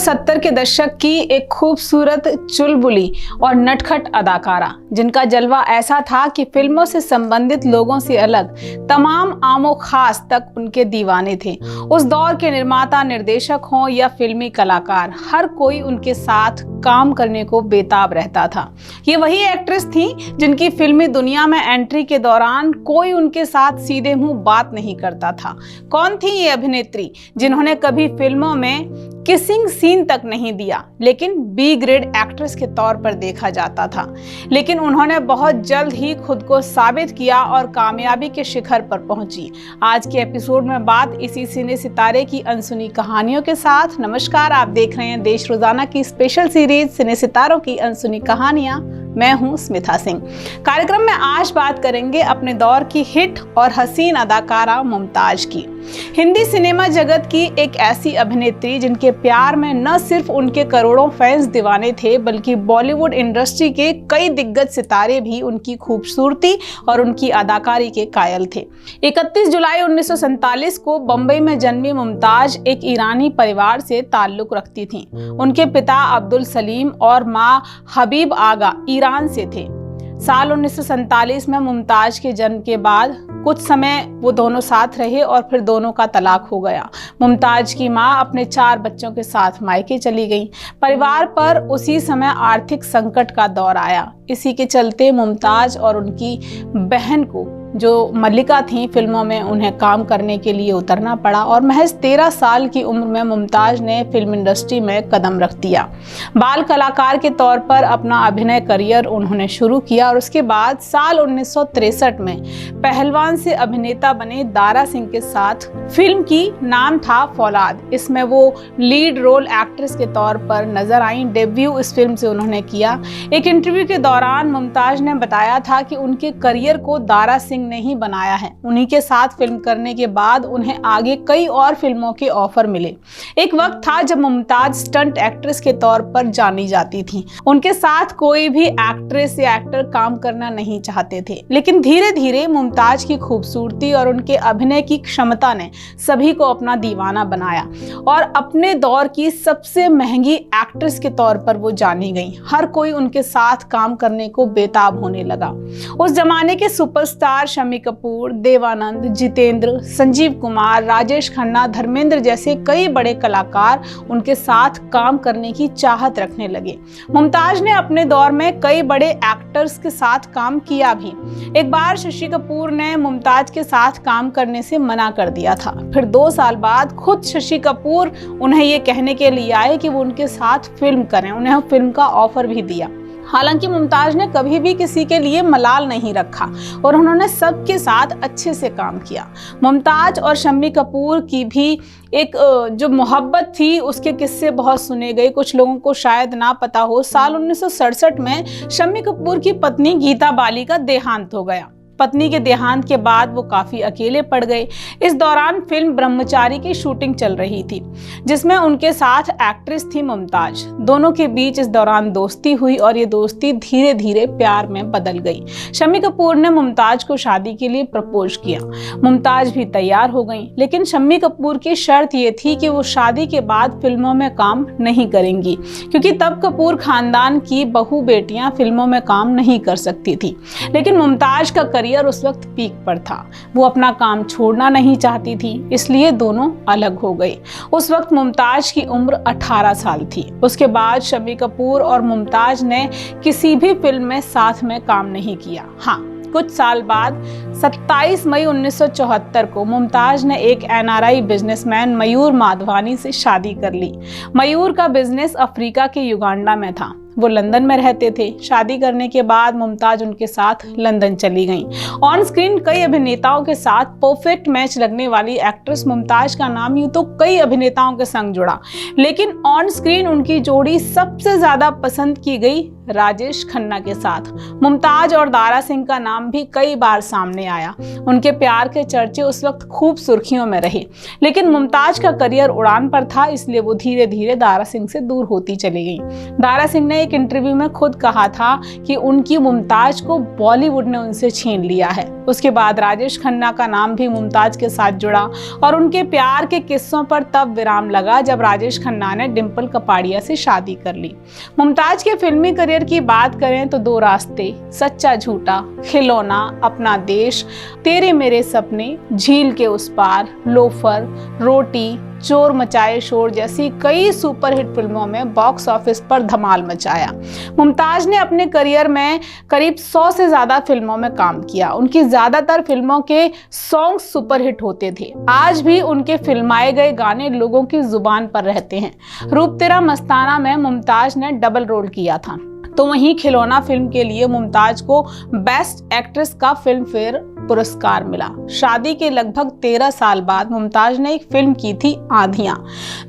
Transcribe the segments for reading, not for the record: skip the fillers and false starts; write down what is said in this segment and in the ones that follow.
1970 के दशक की एक खूबसूरत, चुलबुली और नटखट अदाकारा, जिनका जलवा ऐसा था कि फिल्मों से संबंधित लोगों से अलग तमाम आमो खास तक उनके दीवाने थे। उस दौर के निर्माता, निर्देशक हों या फिल्मी कलाकार, हर कोई उनके साथ काम करने को बेताब रहता था। ये वही एक्ट्रेस थी जिनकी फिल्मी दुनिया में एंट्री के दौरान कोई उनके साथ सीधे मुंह बात नहीं करता था। कौन थी ये अभिनेत्री जिन्होंने कभी फिल्मों में किसिंग सीन तक नहीं दिया, लेकिन बी ग्रेड एक्ट्रेस के तौर पर देखा जाता था। लेकिन उन्होंने बहुत जल्द ही खुद को साबित किया और कामयाबी के शिखर पर पहुंची। आज के एपिसोड में बात इसी सिने सितारे की अनसुनी कहानियों के साथ। नमस्कार, आप देख रहे हैं देश रोजाना की स्पेशल सीरीज सिने सितारों की अनसुनी कहानियां। मैं हूं स्मिता सिंह। कार्यक्रम में आज बात करेंगे अपने दौर की हिट और हसीन अदाकारा मुमताज की। हिंदी सिनेमा जगत की एक ऐसी अभिनेत्री जिनके प्यार में न सिर्फ उनके करोड़ों फैंस दीवाने थे, बल्कि बॉलीवुड इंडस्ट्री के कई दिग्गज सितारे भी उनकी खूबसूरती और उनकी अदाकारी के कायल थे। 31 जुलाई 1947 को बंबई में जन्मी मुमताज एक ईरानी परिवार से ताल्लुक रखती थीं। उनके पिता अब्दुल सलीम और माँ हबीब आगा ईरान से थे। साल 1947 में मुमताज के जन्म के बाद कुछ समय वो दोनों साथ रहे और फिर दोनों का तलाक हो गया। मुमताज की मां अपने 4 बच्चों के साथ मायके चली गई। परिवार पर उसी समय आर्थिक संकट का दौर आया। इसी के चलते मुमताज और उनकी बहन को, जो मल्लिका थी, फिल्मों में उन्हें काम करने के लिए उतरना पड़ा और महज 13 साल की उम्र में मुमताज ने फिल्म इंडस्ट्री में कदम रख दिया। बाल कलाकार के तौर पर अपना अभिनय करियर उन्होंने शुरू किया और उसके बाद साल 1963 में पहलवान से अभिनेता बने दारा सिंह के साथ फिल्म की नाम था फौलाद। इसमें वो लीड रोल एक्ट्रेस के तौर पर नजर आई। डेब्यू इस फिल्म से उन्होंने किया। एक इंटरव्यू के दौरान मुमताज ने बताया था कि उनके करियर को दारा सिंह ने ही बनाया है। उन्हीं के साथ फिल्म करने के बाद उन्हें आगे कई और फिल्मों के ऑफर मिले। एक वक्त था जब मुमताज स्टंट एक्ट्रेस के तौर पर जानी जाती थी। उनके साथ कोई भी एक्ट्रेस या एक्टर काम करना नहीं चाहते थे, लेकिन धीरे धीरे मुमताज की खूबसूरती और उनके अभिनय की क्षमता ने सभी को अपना दीवाना बनाया और अपने दौर की सबसे महंगी एक्ट्रेस के तौर पर वो जानी गई। हर कोई उनके साथ काम करने को बेताब होने लगा। उस जमाने के सुपरस्टार शम्मी कपूर, देवानंद, जितेंद्र, संजीव कुमार, राजेश खन्ना, धर्मेंद्र जैसे कई बड़े कलाकार उनके साथ काम करने की चाहत रखने लगे। मुमताज ने अपने दौर में कई बड़े एक्टर्स के साथ काम किया भी। एक बार शशि कपूर ने मुमताज के साथ काम करने से मना कर दिया था। फिर 2 साल बाद खुद शशि कपूर उन्हें ये कहने के लिए आए कि वो उनके साथ फिल्म करें। उन्हें फिल्म का ऑफर भी दिया। हालांकि मुमताज ने कभी भी किसी के लिए मलाल नहीं रखा और उन्होंने सबके साथ अच्छे से काम किया। मुमताज और शम्मी कपूर की भी एक जो मोहब्बत थी, उसके किस्से बहुत सुने गए। कुछ लोगों को शायद ना पता हो, साल 1967 में शम्मी कपूर की पत्नी गीता बाली का देहांत हो गया। पत्नी के देहांत के बाद वो काफी अकेले पड़ गए। इस दौरान फिल्म ब्रह्मचारी की शूटिंग चल रही थी, जिसमें उनके साथ एक्ट्रेस थी मुमताज। दोनों के बीच इस दौरान दोस्ती हुई और ये दोस्ती धीरे धीरे प्यार में बदल गई। शम्मी कपूर ने मुमताज को शादी के लिए प्रपोज किया। मुमताज भी तैयार हो गई, लेकिन शम्मी कपूर की शर्त ये थी कि वो शादी के बाद फिल्मों में काम नहीं करेंगी, क्योंकि तब कपूर खानदान की बहू बेटियां फिल्मों में काम नहीं कर सकती थी। लेकिन मुमताज का करियर उस वक्त पीक पर था। वो अपना काम छोड़ना नहीं चाहती थी, इसलिए दोनों अलग हो गए। उस वक्त मुमताज की उम्र 18 साल थी। उसके बाद शम्मी कपूर और मुमताज ने किसी भी फिल्म में साथ में काम नहीं किया। हाँ, कुछ साल बाद 27 मई 1974 को मुमताज ने एक NRI बिजनेसमैन मयूर माधवानी से शादी कर ली। मयूर का बिजनेस अफ्रीका के युगांडा में था। वो लंदन में रहते थे। शादी करने के बाद मुमताज उनके साथ लंदन चली गईं। ऑन स्क्रीन कई अभिनेताओं के साथ परफेक्ट मैच लगने वाली एक्ट्रेस मुमताज का नाम यूं तो कई अभिनेताओं के संग जुड़ा, लेकिन ऑन स्क्रीन उनकी जोड़ी सबसे ज्यादा पसंद की गई राजेश खन्ना के साथ। मुमताज और दारा सिंह का नाम भी कई बार सामने आया। उनके प्यार के चर्चे उस वक्त खूब सुर्खियों में रहे, लेकिन मुमताज का करियर उड़ान पर था, इसलिए वो धीरे धीरे दारा सिंह से दूर होती चली गई। दारा सिंह ने एक इंटरव्यू में खुद कहा था कि उनकी मुमताज को बॉलीवुड ने उनसे छीन लिया है। उसके बाद राजेश खन्ना का नाम भी मुमताज के साथ जुड़ा और उनके प्यार के किस्सों पर तब विराम लगा जब राजेश खन्ना ने डिंपल कपाड़िया से शादी कर ली। मुमताज के फिल्मी करियर की बात करें तो दो रास्ते, सच्चा झूठा, खिलौना, अपना देश, तेरे मेरे सपने, झील के उस पार, लोफर, रोटी, चोर मचाए शोर जैसी कई सुपरहिट फिल्मों में बॉक्स ऑफिस पर धमाल मचाया। मुमताज ने अपने करियर में करीब 100 से ज्यादा फिल्मों में काम किया। उनकी ज्यादातर फिल्मों के सॉन्ग सुपरहिट होते थे। आज भी उनके फिल्माए गए गाने लोगों की जुबान पर रहते हैं। रूप तेरा मस्ताना में मुमताज ने डबल रोल किया था, तो वहीं खिलौना फिल्म के लिए मुमताज को बेस्ट एक्ट्रेस का फिल्म फेयर पुरस्कार मिला। शादी के लगभग 13 साल बाद मुमताज ने एक फिल्म की थी आंधियां,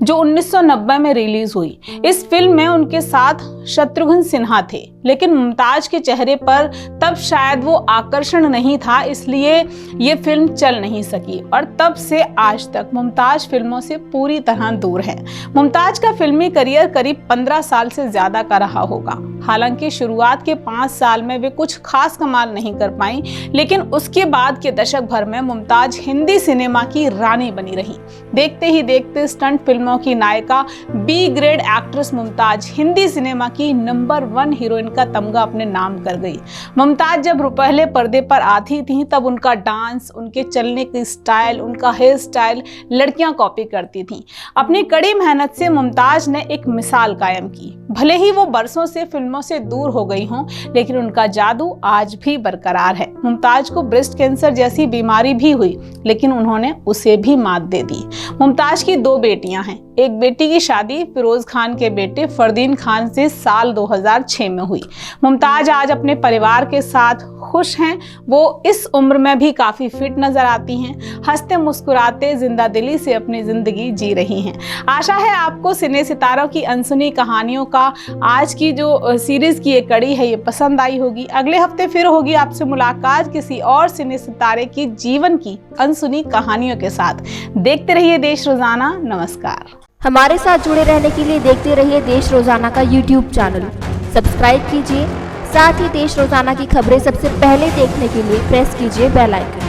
जो 1990 में रिलीज हुई। इस फिल्म में उनके साथ शत्रुघ्न सिन्हा थे, लेकिन मुमताज के चेहरे पर तब शायद वो आकर्षण नहीं था, इसलिए ये फिल्म चल नहीं सकी और तब से आज तक मुमताज फिल्मों से पूरी तरह दूर है। मुमताज का फिल्मी करियर करीब 15 साल से ज्यादा का रहा होगा। हालांकि शुरुआत के 5 साल में वे कुछ खास कमाल नहीं कर पाई, लेकिन उसके बाद के दशक भर में मुमताज हिंदी सिनेमा की रानी बनी रही। देखते ही देखते स्टंट फिल्मों की नायिका, B grade actress Mumtaz Hindi cinema की नंबर 1 हीरोइन का तमगा अपने नाम कर गई। मुमताज जब पहले पर्दे पर आती थी तब उनका डांस, उनके चलने की स्टाइल, उनका हेयर स्टाइल लड़कियां कॉपी करती थीं। अपनी कड़ी मेहनत से मुमताज ने एक मिसाल कायम की। भले ही वो बरसों से फिल्मों से दूर हो गई हों, लेकिन उनका जादू आज भी बरकरार है। मुमताज को ब्रेस्ट कैंसर जैसी बीमारी भी हुई, लेकिन उन्होंने उसे भी मात दे दी। मुमताज की 2 बेटियां हैं। एक बेटी की शादी फिरोज खान के बेटे फरदीन खान से साल 2006 में हुई। मुमताज आज अपने परिवार के साथ खुश हैं। वो इस उम्र में भी काफी फिट नजर आती हैं, हंसते मुस्कुराते जिंदा दिली से अपनी जिंदगी जी रही हैं। आशा है आपको सिने सितारों की अनसुनी कहानियों का आज की जो सीरीज की एक कड़ी है ये पसंद आई होगी। अगले हफ्ते फिर होगी आपसे मुलाकात किसी और सिने सितारे की जीवन की अनसुनी कहानियों के साथ। देखते रहिए देश रोजाना। नमस्कार। हमारे साथ जुड़े रहने के लिए देखते रहिए देश रोजाना का YouTube चैनल सब्सक्राइब कीजिए। साथ ही देश रोजाना की खबरें सबसे पहले देखने के लिए प्रेस कीजिए बेल आइकन।